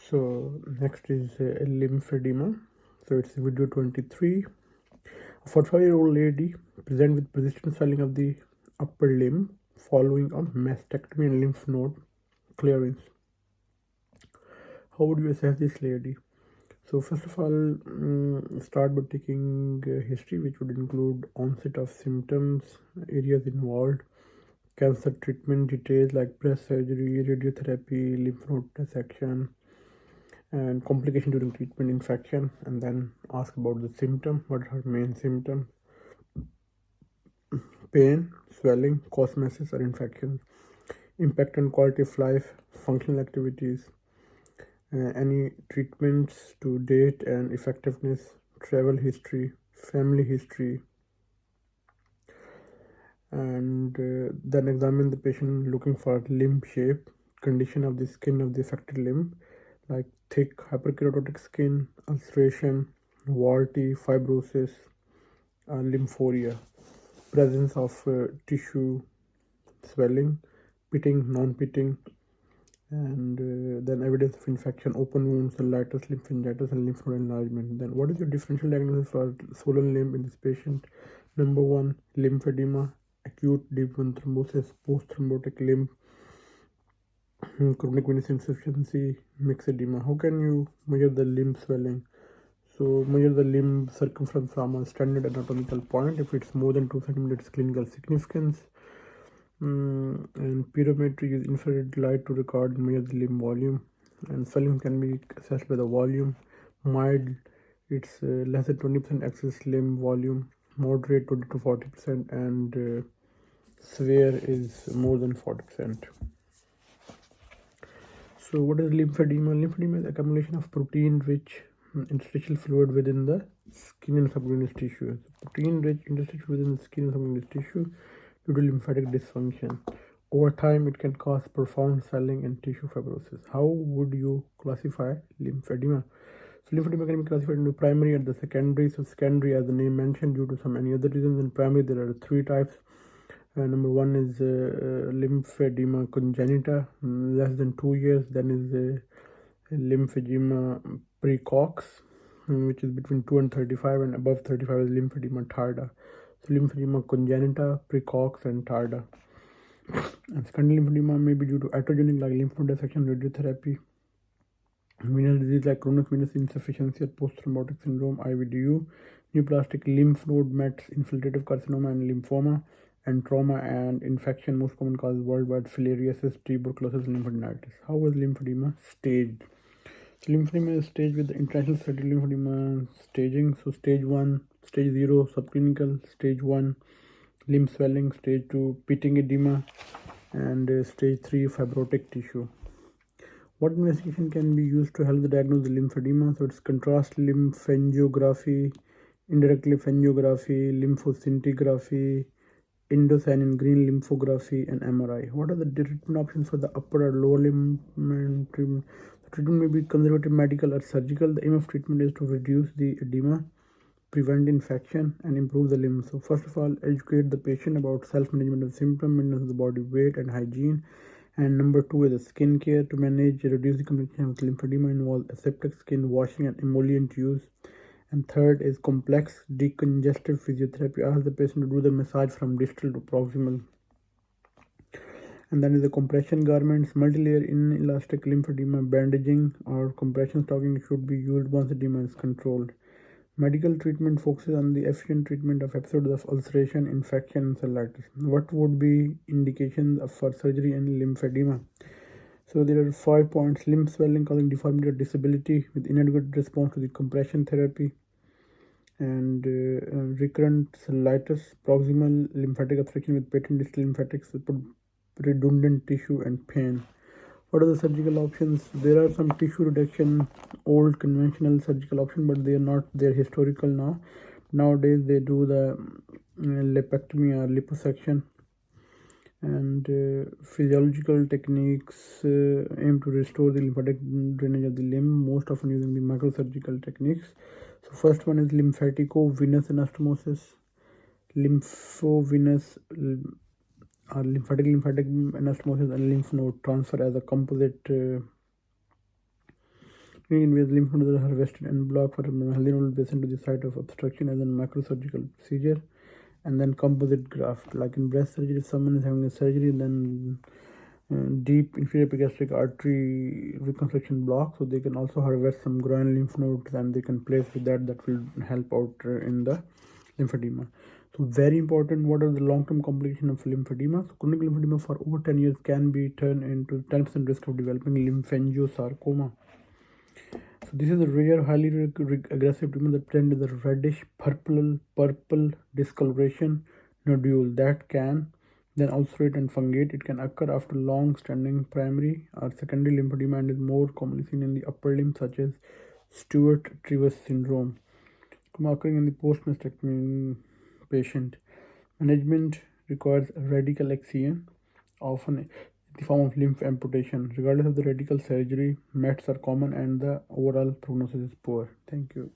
So next is lymphedema. So it's video 23. A 45-year-old lady present with persistent swelling of the upper limb following a mastectomy and lymph node clearance. How would you assess this lady? So first of all, start by taking history, which would include onset of symptoms, areas involved, cancer treatment details like breast surgery, radiotherapy, lymph node dissection, and complication during treatment, infection, and then ask about the symptom. What are her main symptoms? Pain, swelling, cosmesis or infection, impact on quality of life, functional activities, any treatments to date and effectiveness, travel history, family history, and then examine the patient looking for limb shape, condition of the skin of the affected limb, like thick hyperkeratotic skin, ulceration, warty, fibrosis, lymphoria, presence of tissue swelling, pitting, non-pitting, and then evidence of infection, open wounds, cellulitis, lymphangitis, and lymph node enlargement. Then what is your differential diagnosis for swollen limb in this patient? Number 1, lymphedema, acute deep vein thrombosis, post-thrombotic limb, chronic venous insufficiency, mixed edema. How can you measure the limb swelling? So measure the limb circumference from a standard anatomical point. If it's more than 2 centimeters, clinical significance. And pyrometry use infrared light to record and measure the limb volume. And swelling can be assessed by the volume. Mild, it's less than 20% excess limb volume. Moderate, 20 to 40%, and severe is more than 40%. So what is lymphedema? Lymphedema is accumulation of protein-rich interstitial fluid within the skin and subcutaneous tissue. So protein-rich interstitial within the skin and subcutaneous tissue due to lymphatic dysfunction. Over time, it can cause profound swelling and tissue fibrosis. How would you classify lymphedema? So lymphedema can be classified into primary and the secondary. So secondary, as the name mentioned, due to some any other reasons. In primary, there are 3 types. Number 1 is lymphedema congenita, less than 2 years. Then is lymphedema precox, which is between 2 and 35, and above 35 is lymphedema tarda. So lymphedema congenita, precox, and tarda. And secondary lymphedema may be due to iatrogenic like lymph node dissection, radiotherapy, venous disease like chronic venous insufficiency or post-thrombotic syndrome, IVDU, neoplastic lymph node mets, infiltrative carcinoma and lymphoma, and trauma and infection. Most common causes worldwide: filariasis, tuberculosis, lymphadenitis. How was lymphedema staged? So lymphedema is staged with the International Society Lymphedema staging. So stage 1, stage 0, subclinical, stage 1, limb swelling, stage 2, pitting edema, and stage 3, fibrotic tissue. What investigation can be used to help the diagnose the lymphedema? So it's contrast lymphangiography, indirect lymphangiography, lymphoscintigraphy, indocyanine green lymphography, and MRI. What are the treatment options for the upper or lower limb treatment? The treatment may be conservative, medical, or surgical. The aim of treatment is to reduce the edema, prevent infection, and improve the limb. So first of all, educate the patient about self-management of symptoms, maintenance of the body weight, and hygiene. And number 2 is the skin care. To manage, reduce the complication of lymphedema involves aseptic skin washing and emollient use. And third is complex decongestive physiotherapy. Ask the patient to do the massage from distal to proximal. And then is the compression garments, multi-layer inelastic lymphedema bandaging or compression stocking should be used once edema is controlled. Medical treatment focuses on the efficient treatment of episodes of ulceration, infection, and cellulitis. What would be indications for surgery in lymphedema? So there are 5 points: limb swelling causing deformity or disability with inadequate response to the compression therapy, and recurrent cellulitis, proximal lymphatic obstruction with patent distal lymphatics, redundant tissue, and pain. What are the surgical options? There are some tissue reduction, old conventional surgical options, but they are not there historical now. Nowadays they do the lipectomy or liposuction, and physiological techniques aim to restore the lymphatic drainage of the limb, most often using the microsurgical techniques. So first one is lymphatico-venous anastomosis, lymphovenous lymphatic anastomosis, and lymph node transfer as a composite Screening in which lymph nodes are harvested and blocked for a healthy nodal patient to the site of obstruction as a microsurgical procedure. And then composite graft, like in breast surgery, if someone is having a surgery, then deep inferior epigastric artery reconstruction block, so they can also harvest some groin lymph nodes and they can place with that will help out in the lymphedema. So very important, what are the long-term complications of lymphedema? So chronic lymphedema for over 10 years can be turned into 10% risk of developing lymphangiosarcoma. So this is a rare, highly aggressive tumor that presents with a reddish purple discoloration nodule that can then ulcerate and fungate. It can occur after long-standing primary or secondary lymphedema and is more commonly seen in the upper limb, such as Stewart-Trevis syndrome, occurring in the post-mastectomy patient. Management requires radical excision, often in the form of lymph amputation. Regardless of the radical surgery, METs are common and the overall prognosis is poor. Thank you.